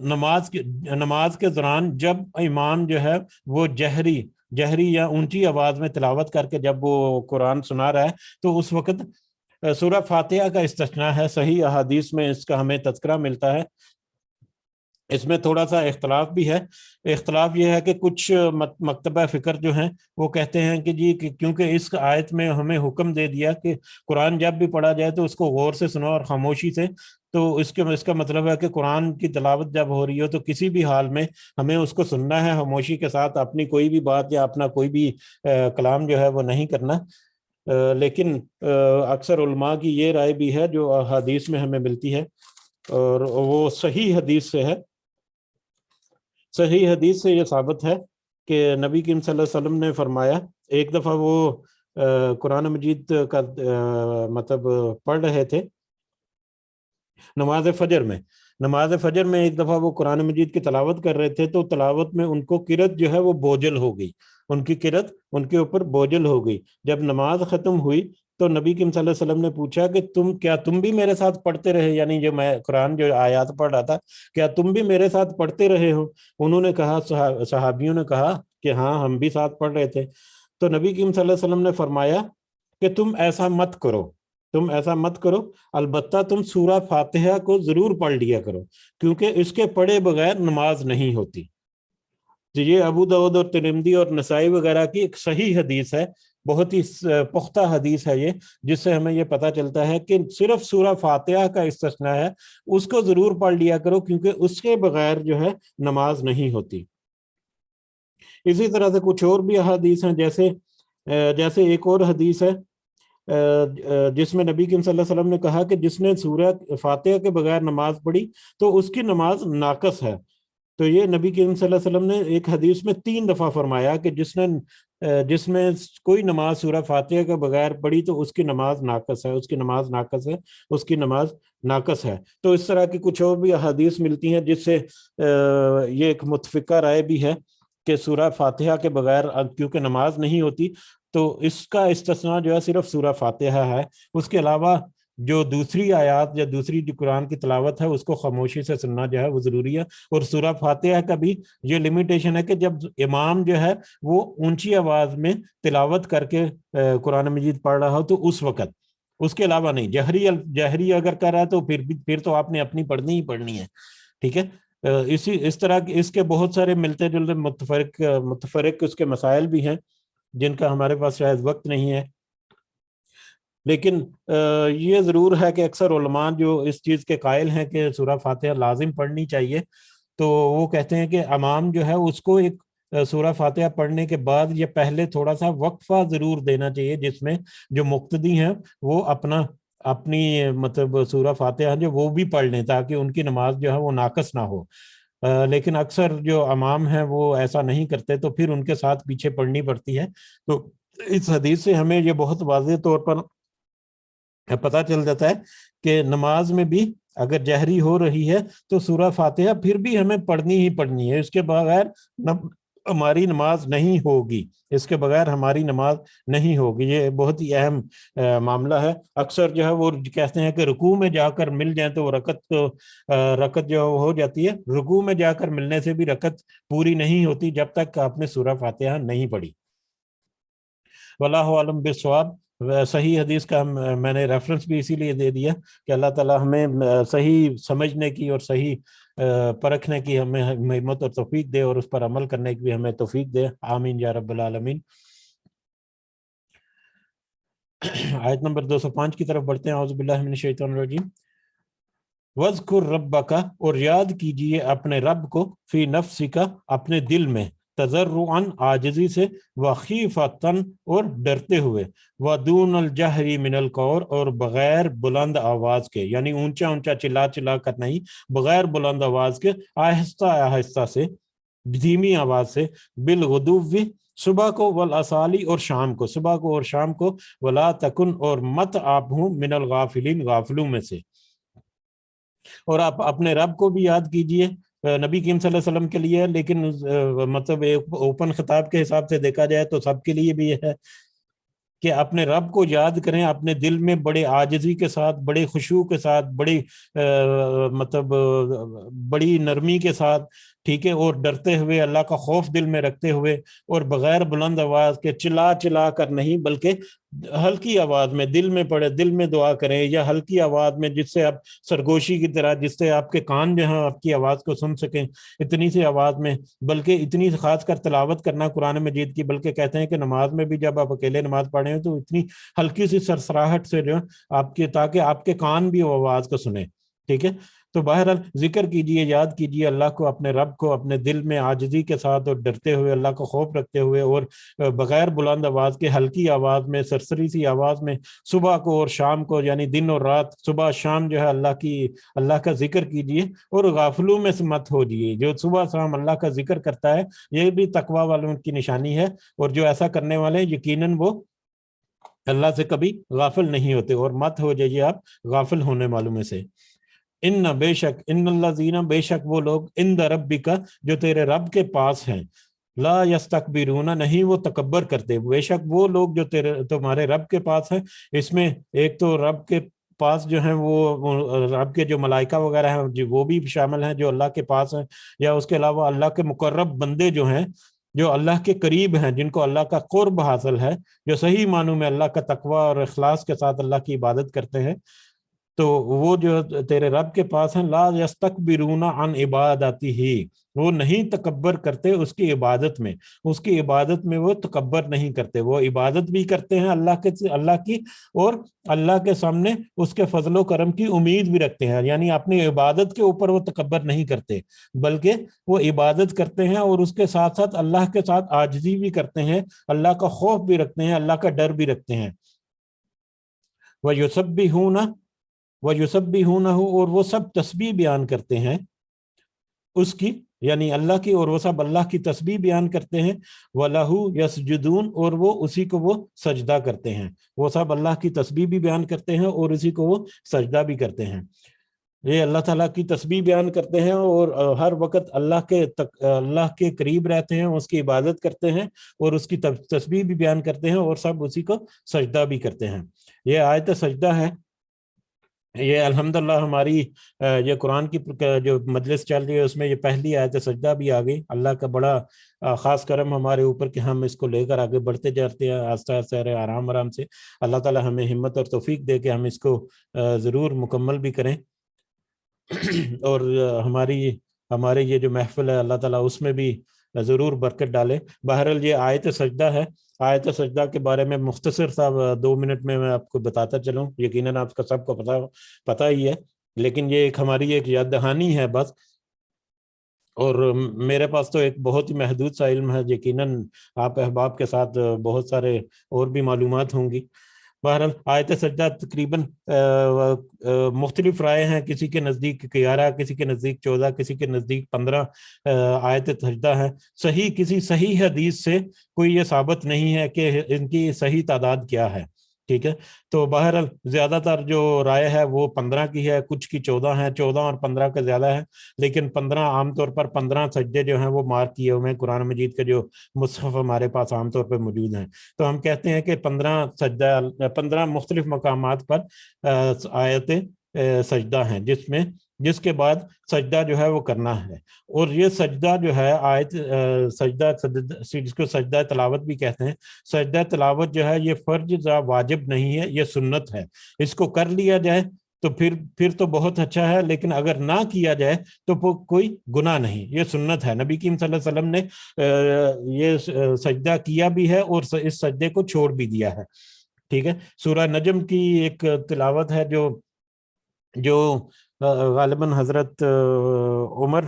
نماز کے دوران جب امام جو ہے وہ جہری یا اونچی آواز میں تلاوت کر کے جب وہ قرآن سنا رہا ہے تو اس وقت سورہ فاتحہ کا استثناء ہے. صحیح احادیث میں اس کا ہمیں تذکرہ ملتا ہے. اس میں تھوڑا سا اختلاف بھی ہے. اختلاف یہ ہے کہ کچھ مکتبہ فکر جو ہیں وہ کہتے ہیں کہ جی کیونکہ اس آیت میں ہمیں حکم دے دیا کہ قرآن جب بھی پڑھا جائے تو اس کو غور سے سنو اور خاموشی سے, تو اس کا مطلب ہے کہ قرآن کی تلاوت جب ہو رہی ہو تو کسی بھی حال میں ہمیں اس کو سننا ہے خاموشی کے ساتھ, اپنی کوئی بھی بات یا اپنا کوئی بھی کلام جو ہے وہ نہیں کرنا. لیکن اکثر علماء کی یہ رائے بھی ہے جو حدیث میں ہمیں ملتی ہے اور وہ صحیح حدیث سے ہے. صحیح حدیث سے یہ ثابت ہے کہ نبی کریم صلی اللہ علیہ وسلم نے فرمایا, ایک دفعہ وہ قرآن مجید کا مطلب پڑھ رہے تھے نماز فجر میں ایک دفعہ وہ قرآن مجید کی تلاوت کر رہے تھے تو تلاوت میں ان کو قرت جو ہے وہ بوجھل ہو گئی, ان کی قرت ان کے اوپر بوجھل ہو گئی. جب نماز ختم ہوئی تو نبی کریم صلی اللہ علیہ وسلم نے پوچھا کہ تم بھی میرے ساتھ پڑھتے رہے, یعنی جو میں قرآن جو آیات پڑھ رہا تھا کیا تم بھی میرے ساتھ پڑھتے رہے ہو؟ انہوں نے کہا, صحابیوں نے کہا کہ ہاں ہم بھی ساتھ پڑھ رہے تھے. تو نبی کریم صلی اللہ علیہ وسلم نے فرمایا کہ تم ایسا مت کرو, البتہ تم سورہ فاتحہ کو ضرور پڑھ لیا کرو کیونکہ اس کے پڑھے بغیر نماز نہیں ہوتی. یہ ابو داؤد اور ترمذی اور نسائی وغیرہ کی ایک صحیح حدیث ہے, بہت ہی پختہ حدیث ہے یہ, جس سے ہمیں یہ پتہ چلتا ہے کہ صرف سورہ فاتحہ کا استثناء ہے, اس کو ضرور پڑھ لیا کرو کیونکہ اس کے بغیر جو ہے نماز نہیں ہوتی. اسی طرح سے کچھ اور بھی احادیث ہیں, جیسے ایک اور حدیث ہے جس میں نبی کریم صلی اللہ علیہ وسلم نے کہا کہ جس نے سورہ فاتحہ کے بغیر نماز پڑھی تو اس کی نماز ناقص ہے. تو یہ نبی کریم صلی اللہ علیہ وسلم نے ایک حدیث میں 3 دفعہ فرمایا کہ جس میں کوئی نماز سورہ فاتحہ کے بغیر پڑھی تو اس کی نماز ناقص ہے, اس کی نماز ناقص ہے. تو اس طرح کی کچھ اور بھی احادیث ملتی ہیں جس سے یہ ایک متفقہ رائے بھی ہے کہ سورہ فاتحہ کے بغیر کیونکہ نماز نہیں ہوتی تو اس کا استثناء جو ہے صرف سورہ فاتحہ ہے. اس کے علاوہ جو دوسری آیات یا دوسری جو قرآن کی تلاوت ہے اس کو خاموشی سے سننا جو ہے وہ ضروری ہے. اور سورہ فاتحہ کا بھی یہ لمیٹیشن ہے کہ جب امام جو ہے وہ اونچی آواز میں تلاوت کر کے قرآن مجید پڑھ رہا ہو تو اس وقت, اس کے علاوہ نہیں. جہری اگر کر رہا ہے تو پھر تو آپ نے اپنی پڑھنی ہی پڑھنی ہے. ٹھیک ہے. اس طرح اس کے بہت سارے ملتے جلتے متفرق اس کے مسائل بھی ہیں جن کا ہمارے پاس شاید وقت نہیں ہے. لیکن یہ ضرور ہے کہ اکثر علماء جو اس چیز کے قائل ہیں کہ سورہ فاتحہ لازم پڑھنی چاہیے تو وہ کہتے ہیں کہ امام جو ہے اس کو ایک سورہ فاتحہ پڑھنے کے بعد یہ پہلے تھوڑا سا وقفہ ضرور دینا چاہیے جس میں جو مقتدی ہیں وہ اپنی مطلب سورہ فاتحہ جو وہ بھی پڑھ لیں تاکہ ان کی نماز جو ہے وہ ناقص نہ ہو. لیکن اکثر جو امام ہیں وہ ایسا نہیں کرتے تو پھر ان کے ساتھ پیچھے پڑھنی پڑتی ہے. تو اس حدیث سے ہمیں یہ بہت واضح طور پر پتہ چل جاتا ہے کہ نماز میں بھی اگر جہری ہو رہی ہے تو سورہ فاتحہ پھر بھی ہمیں پڑھنی ہی پڑھنی ہے, اس کے بغیر ہماری نماز نہیں ہوگی, یہ بہت ہی اہم معاملہ ہے. اکثر جو ہے وہ کہتے ہیں کہ رکوع میں جا کر مل جائیں تو رکعت جو ہو جاتی ہے, رکوع میں جا کر ملنے سے بھی رکعت پوری نہیں ہوتی جب تک آپ نے سورہ فاتحہ نہیں پڑھی. واللہ اعلم بالصواب. صحیح حدیث کا میں نے ریفرنس بھی اسی لیے دے دیا کہ اللہ تعالی ہمیں صحیح سمجھنے کی اور صحیح پرکھنے کی ہمیں ہمت اور توفیق دے اور اس پر عمل کرنے کی بھی ہمیں توفیق دے. آمین یا رب العالمین. آیت نمبر 205 کی طرف بڑھتے ہیں. اعوذ باللہ من الشیطان الرجیم. وذکر ربک، اور یاد کیجئے اپنے رب کو، فی نفسک، اپنے دل میں، تضرعا، عاجزی سے، وخیفتاً، اور ڈرتے ہوئے، ودون الجہر من القول، اور بغیر بلند آواز کے، یعنی اونچا اونچا چلا چلا کر نہیں، بغیر بلند آواز کے، آہستہ آہستہ سے، دھیمی آواز سے، بالغدو، صبح کو، والاسالی، اور شام کو، صبح کو اور شام کو، ولا تکن، اور مت آپ ہوں، من الغافلین، غافلوں میں سے۔ اور آپ اپنے رب کو بھی یاد کیجئے، نبی کریم صلی اللہ علیہ وسلم کے لیے، لیکن مطلب ایک اوپن خطاب کے حساب سے دیکھا جائے تو سب کے لیے بھی ہے کہ اپنے رب کو یاد کریں اپنے دل میں، بڑے عاجزی کے ساتھ، بڑے خشوع کے ساتھ، بڑی مطلب بڑی نرمی کے ساتھ، ٹھیک ہے، اور ڈرتے ہوئے، اللہ کا خوف دل میں رکھتے ہوئے، اور بغیر بلند آواز کے، چلا چلا کر نہیں، بلکہ ہلکی آواز میں، دل میں پڑے، دل میں دعا کریں، یا ہلکی آواز میں، جس سے آپ سرگوشی کی طرح، جس سے آپ کے کان جو ہیں آپ کی آواز کو سن سکیں، اتنی سی آواز میں، بلکہ اتنی خاص کر تلاوت کرنا قرآن مجید کی، بلکہ کہتے ہیں کہ نماز میں بھی جب آپ اکیلے نماز پڑھ رہے ہیں تو اتنی ہلکی سی سرسراہٹ سے جو آپ کے، تاکہ آپ کے کان بھی وہ آواز کو سنیں، ٹھیک ہے۔ تو بہرحال ذکر کیجئے، یاد کیجئے اللہ کو، اپنے رب کو، اپنے دل میں عاجزی کے ساتھ، اور ڈرتے ہوئے، اللہ کا خوف رکھتے ہوئے، اور بغیر بلند آواز کے، ہلکی آواز میں، سرسری سی آواز میں، صبح کو اور شام کو، یعنی دن اور رات، صبح شام جو ہے اللہ کا ذکر کیجئے، اور غافلوں میں سے مت ہو جائیے۔ جو صبح شام اللہ کا ذکر کرتا ہے، یہ بھی تقوی والوں کی نشانی ہے، اور جو ایسا کرنے والے ہیں یقیناً وہ اللہ سے کبھی غافل نہیں ہوتے، اور مت ہو جائیے آپ غافل ہونے والوں میں سے۔ ان بے شک، ان الذین، بے شک وہ لوگ، عند ربک، جو تیرے رب کے پاس ہیں، لا یستکبرون، نہیں وہ تکبر کرتے، بے شک وہ لوگ جو تمہارے رب کے پاس ہیں، اس میں ایک تو رب کے پاس جو ہیں وہ رب کے جو ملائکہ وغیرہ ہیں وہ بھی شامل ہیں جو اللہ کے پاس ہیں، یا اس کے علاوہ اللہ کے مقرب بندے جو ہیں، جو اللہ کے قریب ہیں، جن کو اللہ کا قرب حاصل ہے، جو صحیح معنوں میں اللہ کا تقوی اور اخلاص کے ساتھ اللہ کی عبادت کرتے ہیں، تو وہ جو تیرے رب کے پاس ہیں، لا یستکبرون عن عبادتی ہی، وہ نہیں تکبر کرتے اس کی عبادت میں، اس کی عبادت میں وہ تکبر نہیں کرتے، وہ عبادت بھی کرتے ہیں اللہ کی، اور اللہ کے سامنے اس کے فضل و کرم کی امید بھی رکھتے ہیں، یعنی اپنی عبادت کے اوپر وہ تکبر نہیں کرتے، بلکہ وہ عبادت کرتے ہیں، اور اس کے ساتھ ساتھ اللہ کے ساتھ عاجزی بھی کرتے ہیں، اللہ کا خوف بھی رکھتے ہیں، اللہ کا ڈر بھی رکھتے ہیں۔ وَيُسَبِّحُونَ، اور وہ سب تسبیح بیان کرتے ہیں اس کی، یعنی اللہ کی، اور وہ سب اللہ کی تسبیح بیان کرتے ہیں، وَلَهُ يَسْجُدُونَ، اور وہ اسی کو وہ سجدہ کرتے ہیں، وہ سب اللہ کی تسبیح بھی بیان کرتے ہیں اور اسی کو وہ سجدہ بھی کرتے ہیں۔ یہ اللہ تعالیٰ کی تسبیح بیان کرتے ہیں، اور ہر وقت اللہ کے قریب رہتے ہیں، اس کی عبادت کرتے ہیں، اور اس کی تسبیح بھی بیان کرتے ہیں، اور سب اسی کو سجدہ بھی کرتے ہیں۔ یہ آیت سجدہ ہے، یہ الحمدللہ ہماری یہ قرآن کی جو مجلس چل رہی ہے اس میں یہ پہلی آیت سجدہ بھی آ گئی۔ اللہ کا بڑا خاص کرم ہمارے اوپر کہ ہم اس کو لے کر آگے بڑھتے جاتے ہیں، آہستہ آہستہ، آرام آرام سے۔ اللہ تعالی ہمیں ہمت اور توفیق دے کہ ہم اس کو ضرور مکمل بھی کریں، اور ہمارے یہ جو محفل ہے اللہ تعالیٰ اس میں بھی ضرور برکت ڈالے۔ بہرحال یہ آیت سجدہ ہے، آیت سجدہ کے بارے میں مختصر سا 2 منٹ میں آپ کو بتاتا چلوں، یقیناً آپ کا سب کو پتہ ہی ہے، لیکن یہ ہماری ایک یاد دہانی ہے بس، اور میرے پاس تو ایک بہت ہی محدود سا علم ہے، یقیناً آپ احباب کے ساتھ بہت سارے اور بھی معلومات ہوں گی۔ بہرحال آیت سجدہ تقریباً مختلف رائے ہیں، کسی کے نزدیک 11، کسی کے نزدیک 14، کسی کے نزدیک 15 آیت سجدہ ہے۔ کسی صحیح حدیث سے کوئی یہ ثابت نہیں ہے کہ ان کی صحیح تعداد کیا ہے، ٹھیک ہے۔ تو بہرحال زیادہ تر جو رائے ہے وہ 15 کی ہے، کچھ کی 14 ہے، 14 اور 15 کا زیادہ ہے، لیکن 15 عام طور پر 15 سجدے جو ہیں وہ مارک کیے ہوئے ہیں قرآن مجید کے جو مصحف ہمارے پاس عام طور پہ موجود ہیں۔ تو ہم کہتے ہیں کہ 15 مختلف مقامات پر آیت سجدہ ہیں، جس کے بعد سجدہ جو ہے وہ کرنا ہے، اور یہ سجدہ جو ہے آیت سجدہ جس کو سجدہ تلاوت بھی کہتے ہیں، سجدہ تلاوت جو ہے یہ فرض واجب نہیں ہے، یہ سنت ہے۔ اس کو کر لیا جائے تو پھر تو بہت اچھا ہے، لیکن اگر نہ کیا جائے تو کوئی گناہ نہیں، یہ سنت ہے۔ نبی کریم صلی اللہ علیہ وسلم نے یہ سجدہ کیا بھی ہے اور اس سجدے کو چھوڑ بھی دیا ہے، ٹھیک ہے۔ سورہ نجم کی ایک تلاوت ہے جو غالباً حضرت عمر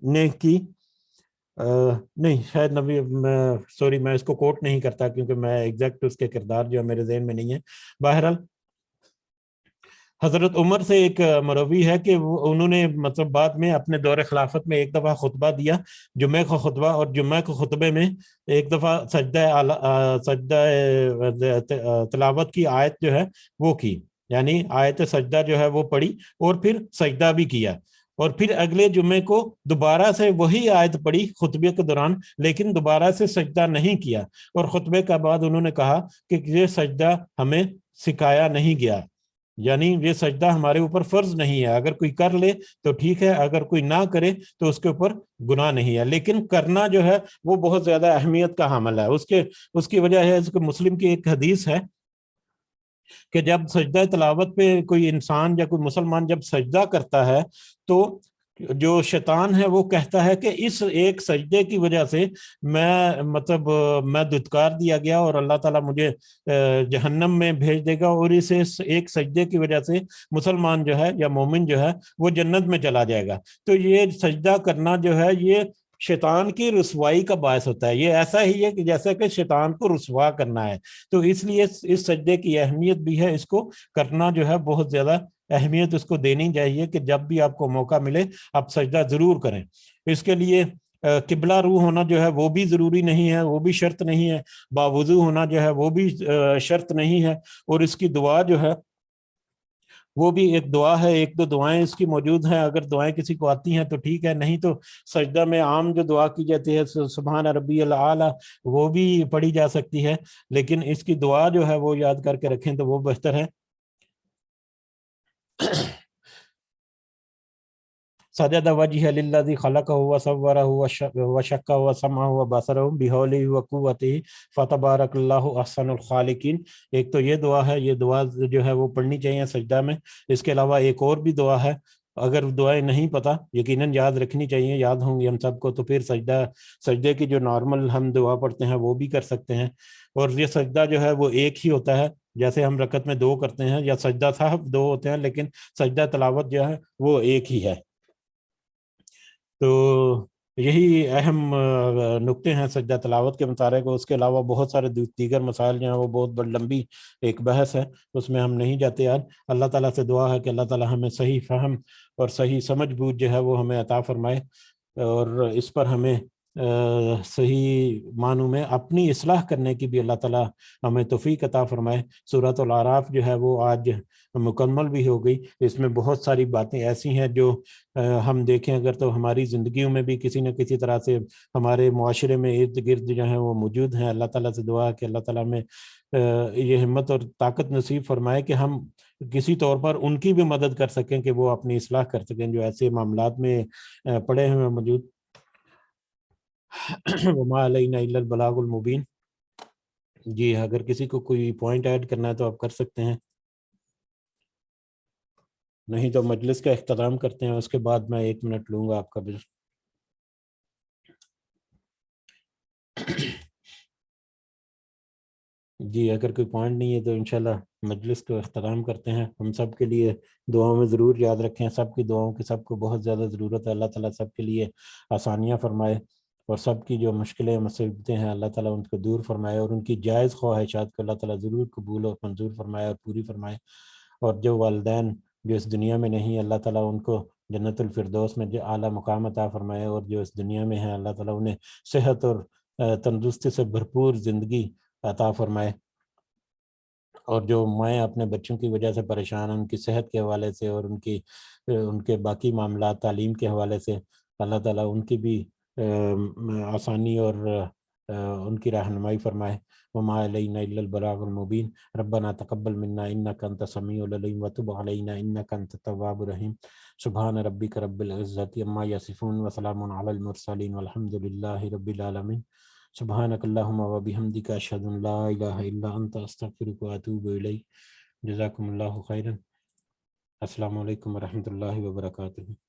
نے کی، نہیں شاید نبی، سوری میں اس کو کوٹ نہیں کرتا کیونکہ میں ایگزیکٹ اس کے کردار جو ہے میرے ذہن میں نہیں ہے. بہرحال حضرت عمر سے ایک مروی ہے کہ انہوں نے مطلب بعد میں اپنے دور خلافت میں ایک دفعہ خطبہ دیا، جمعہ کا خطبہ، اور جمعہ کے خطبے میں ایک دفعہ سجدہ تلاوت کی آیت جو ہے وہ کی، یعنی آیت سجدہ جو ہے وہ پڑھی اور پھر سجدہ بھی کیا، اور پھر اگلے جمعے کو دوبارہ سے وہی آیت پڑھی خطبے کے دوران، لیکن دوبارہ سے سجدہ نہیں کیا، اور خطبے کا بعد انہوں نے کہا کہ یہ سجدہ ہمیں سکھایا نہیں گیا، یعنی یہ سجدہ ہمارے اوپر فرض نہیں ہے، اگر کوئی کر لے تو ٹھیک ہے، اگر کوئی نہ کرے تو اس کے اوپر گناہ نہیں ہے، لیکن کرنا جو ہے وہ بہت زیادہ اہمیت کا حامل ہے. اس کی وجہ ہے، اس کو مسلم کی ایک حدیث ہے کہ جب سجدہ تلاوت پہ کوئی انسان یا کوئی مسلمان جب سجدہ کرتا ہے تو جو شیطان ہے وہ کہتا ہے کہ اس ایک سجدے کی وجہ سے میں دھتکار دیا گیا اور اللہ تعالیٰ مجھے جہنم میں بھیج دے گا، اور اس ایک سجدے کی وجہ سے مسلمان جو ہے یا مومن جو ہے وہ جنت میں چلا جائے گا. تو یہ سجدہ کرنا جو ہے یہ شیطان کی رسوائی کا باعث ہوتا ہے، یہ ایسا ہی ہے کہ جیسا کہ شیطان کو رسوا کرنا ہے. تو اس لیے اس سجدے کی اہمیت بھی ہے، اس کو کرنا جو ہے بہت زیادہ اہمیت اس کو دینی چاہیے کہ جب بھی آپ کو موقع ملے آپ سجدہ ضرور کریں. اس کے لیے قبلہ رو ہونا جو ہے وہ بھی ضروری نہیں ہے، وہ بھی شرط نہیں ہے، باوضو ہونا جو ہے وہ بھی شرط نہیں ہے، اور اس کی دعا جو ہے وہ بھی ایک دعا ہے، ایک دو دعائیں اس کی موجود ہیں، اگر دعائیں کسی کو آتی ہیں تو ٹھیک ہے، نہیں تو سجدہ میں عام جو دعا کی جاتی ہے سبحان ربی الاعلیٰ وہ بھی پڑھی جا سکتی ہے، لیکن اس کی دعا جو ہے وہ یاد کر کے رکھیں تو وہ بہتر ہے. سجد وجہ للذی خلقہ وصورہ وشقہ وسمعہ وبصرہ بحولہ وقوتہ فتبارک اللہ احسن الخالقین. ایک تو یہ دعا ہے، یہ دعا جو ہے وہ پڑھنی چاہیے سجدہ میں. اس کے علاوہ ایک اور بھی دعا ہے، اگر دعائیں نہیں پتہ یقیناً یاد رکھنی چاہیے، یاد ہوں گی ہم سب کو، تو پھر سجدے کی جو نارمل ہم دعا پڑھتے ہیں وہ بھی کر سکتے ہیں. اور یہ سجدہ جو ہے وہ ایک ہی ہوتا ہے، جیسے ہم رکعت میں 2 کرتے ہیں، یا سجدہ صاحب 2 ہوتے ہیں لیکن سجدہ تلاوت جو ہے وہ ایک ہی ہے. تو یہی اہم نکتے ہیں سجدہ تلاوت کے متعلق. اس کے علاوہ بہت سارے دیگر مسائل جو ہیں وہ بہت بڑی لمبی ایک بحث ہے، اس میں ہم نہیں جاتے آج. اللہ تعالیٰ سے دعا ہے کہ اللہ تعالیٰ ہمیں صحیح فہم اور صحیح سمجھ بوجھ جو ہے وہ ہمیں عطا فرمائے، اور اس پر ہمیں صحیح معنوں میں اپنی اصلاح کرنے کی بھی اللہ تعالیٰ ہمیں توفیق عطا فرمائے. سورۃ الاعراف جو ہے وہ آج مکمل بھی ہو گئی. اس میں بہت ساری باتیں ایسی ہیں جو ہم دیکھیں اگر تو ہماری زندگیوں میں بھی کسی نہ کسی طرح سے ہمارے معاشرے میں ارد گرد جو ہیں وہ موجود ہیں. اللہ تعالیٰ سے دعا ہے کہ اللہ تعالیٰ میں یہ ہمت اور طاقت نصیب فرمائے کہ ہم کسی طور پر ان کی بھی مدد کر سکیں کہ وہ اپنی اصلاح کر سکیں جو ایسے معاملات میں پڑے ہیں موجود. وما علینا الا البلاغ المبین. جی اگر کسی کو کوئی پوائنٹ ایڈ کرنا ہے تو آپ کر سکتے ہیں، نہیں تو مجلس کا اختتام کرتے ہیں، اس کے بعد میں 1 منٹ لوں گا آپ کا بھی. جی اگر کوئی پوائنٹ نہیں ہے تو انشاءاللہ مجلس کو اختتام کرتے ہیں. ہم سب کے لیے دعاؤں میں ضرور یاد رکھیں، سب کی دعاؤں کی سب کو بہت زیادہ ضرورت ہے. اللہ تعالیٰ سب کے لیے آسانیاں فرمائے، اور سب کی جو مشکلیں مصیبتیں ہیں اللہ تعالیٰ ان کو دور فرمائے، اور ان کی جائز خواہشات کو اللہ تعالیٰ ضرور قبول اور منظور فرمائے اور پوری فرمائے. اور جو والدین جو اس دنیا میں نہیں، اللہ تعالیٰ ان کو جنت الفردوس میں اعلیٰ مقام عطا فرمائے، اور جو اس دنیا میں ہیں اللہ تعالیٰ انہیں صحت اور تندرستی سے بھرپور زندگی عطا فرمائے. اور جو مائیں اپنے بچوں کی وجہ سے پریشان ہیں، ان کی صحت کے حوالے سے اور ان کے باقی معاملات تعلیم کے حوالے سے، اللہ تعالیٰ ان کی بھی آسانی اور ان کی رہنمائی فرمائے. وما علینا الا البلاغ المبین. ربنا تقبل منا انک انت السمیع العلیم وتب علینا انک انت التواب الرحیم. سبحان ربک رب العزۃ عما یصفون وسلام علی المرسلین والحمد للہ رب العالمین. سبحانک اللہم وبحمدک اشہد ان لا الہ الا انت استغفرک واتوب الیک. جزاکم اللہ خیرا. السلام علیکم ورحمۃ اللہ وبرکاتہ.